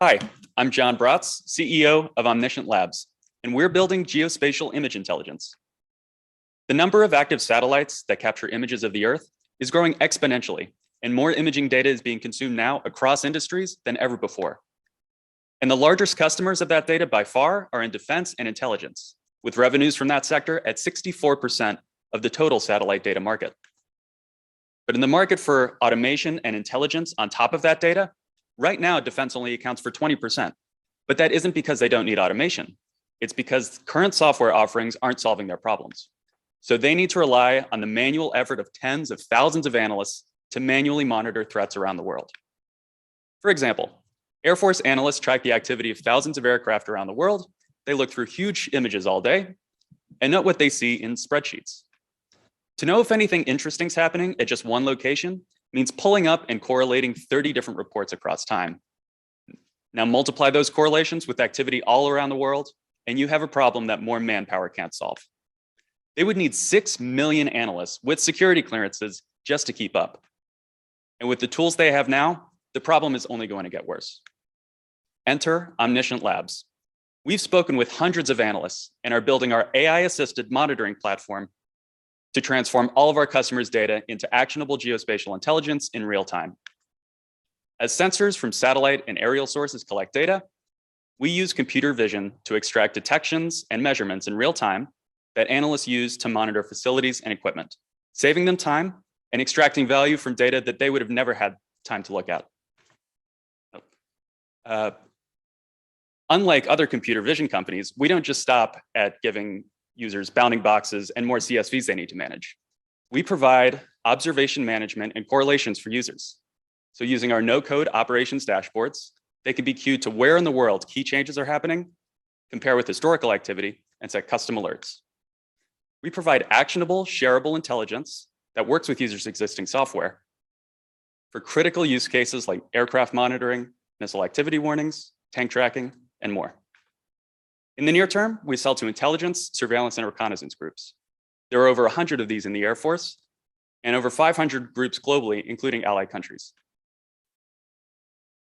Hi, I'm John Bratz, CEO of Omniscient Labs, and we're building geospatial image intelligence. The number of active satellites that capture images of the Earth is growing exponentially, and more imaging data is being consumed now across industries than ever before. And the largest customers of that data by far are in defense and intelligence, with revenues from that sector at 64% of the total satellite data market. But in the market for automation and intelligence on top of that data, right now, defense only accounts for 20%, but that isn't because they don't need automation. It's because current software offerings aren't solving their problems. So they need to rely on the manual effort of tens of thousands of analysts to manually monitor threats around the world. For example, Air Force analysts track the activity of thousands of aircraft around the world. They look through huge images all day and note what they see in spreadsheets. To know if anything interesting is happening at just one location means pulling up and correlating 30 different reports across time. Now multiply those correlations with activity all around the world, and you have a problem that more manpower can't solve. They would need 6 million analysts with security clearances just to keep up. And with the tools they have now, the problem is only going to get worse. Enter Omniscient Labs. We've spoken with hundreds of analysts and are building our AI-assisted monitoring platform to transform all of our customers' data into actionable geospatial intelligence in real time. As sensors from satellite and aerial sources collect data, we use computer vision to extract detections and measurements in real time that analysts use to monitor facilities and equipment, saving them time and extracting value from data that they would have never had time to look at. Unlike other computer vision companies, we don't just stop at giving users bounding boxes and more CSVs they need to manage. We provide observation management and correlations for users. So using our no-code operations dashboards, they can be queued to where in the world key changes are happening, compare with historical activity, and set custom alerts. We provide actionable, shareable intelligence that works with users' existing software for critical use cases like aircraft monitoring, missile activity warnings, tank tracking, and more. In the near term, we sell to intelligence, surveillance, and reconnaissance groups. There are over 100 of these in the Air Force and over 500 groups globally, including allied countries.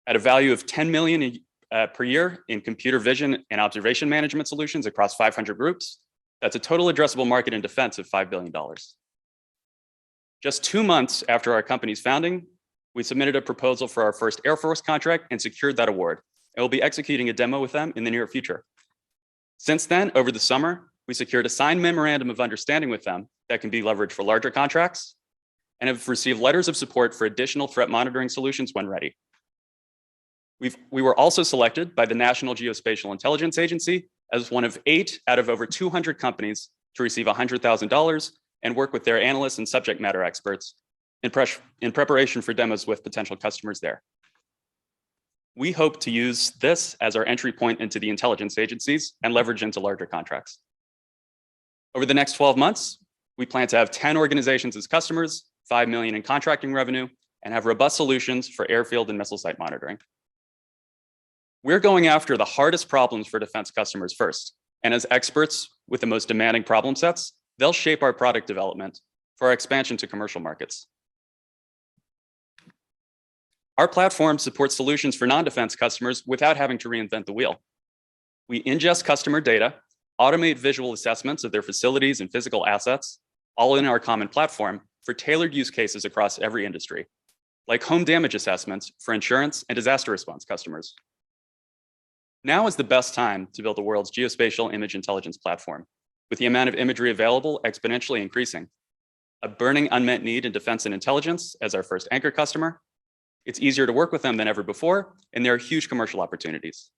At a value of 10 million per year in computer vision and observation management solutions across 500 groups, that's a total addressable market in defense of $5 billion. Just 2 months after our company's founding, we submitted a proposal for our first Air Force contract and secured that award. And we'll be executing a demo with them in the near future. Since then, over the summer, we secured a signed memorandum of understanding with them that can be leveraged for larger contracts and have received letters of support for additional threat monitoring solutions when ready. We were also selected by the National Geospatial Intelligence Agency as one of 8 out of over 200 companies to receive $100,000 and work with their analysts and subject matter experts in preparation for demos with potential customers there. We hope to use this as our entry point into the intelligence agencies and leverage into larger contracts. Over the next 12 months, we plan to have 10 organizations as customers, 5 million in contracting revenue, and have robust solutions for airfield and missile site monitoring. We're going after the hardest problems for defense customers first, and as experts with the most demanding problem sets, they'll shape our product development for our expansion to commercial markets. Our platform supports solutions for non-defense customers without having to reinvent the wheel. We ingest customer data, automate visual assessments of their facilities and physical assets, all in our common platform for tailored use cases across every industry, like home damage assessments for insurance and disaster response customers. Now is the best time to build the world's geospatial image intelligence platform, with the amount of imagery available exponentially increasing. A burning unmet need in defense and intelligence as our first anchor customer. It's easier to work with them than ever before, and there are huge commercial opportunities.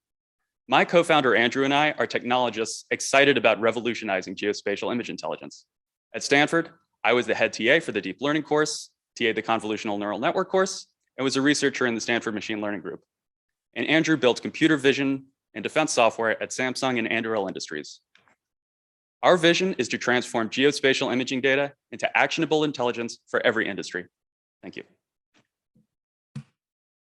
My co-founder Andrew and I are technologists excited about revolutionizing geospatial image intelligence. At Stanford, I was the head TA for the deep learning course, TA'd the convolutional neural network course, and was a researcher in the Stanford machine learning group. And Andrew built computer vision and defense software at Samsung and Anduril Industries. Our vision is to transform geospatial imaging data into actionable intelligence for every industry. Thank you.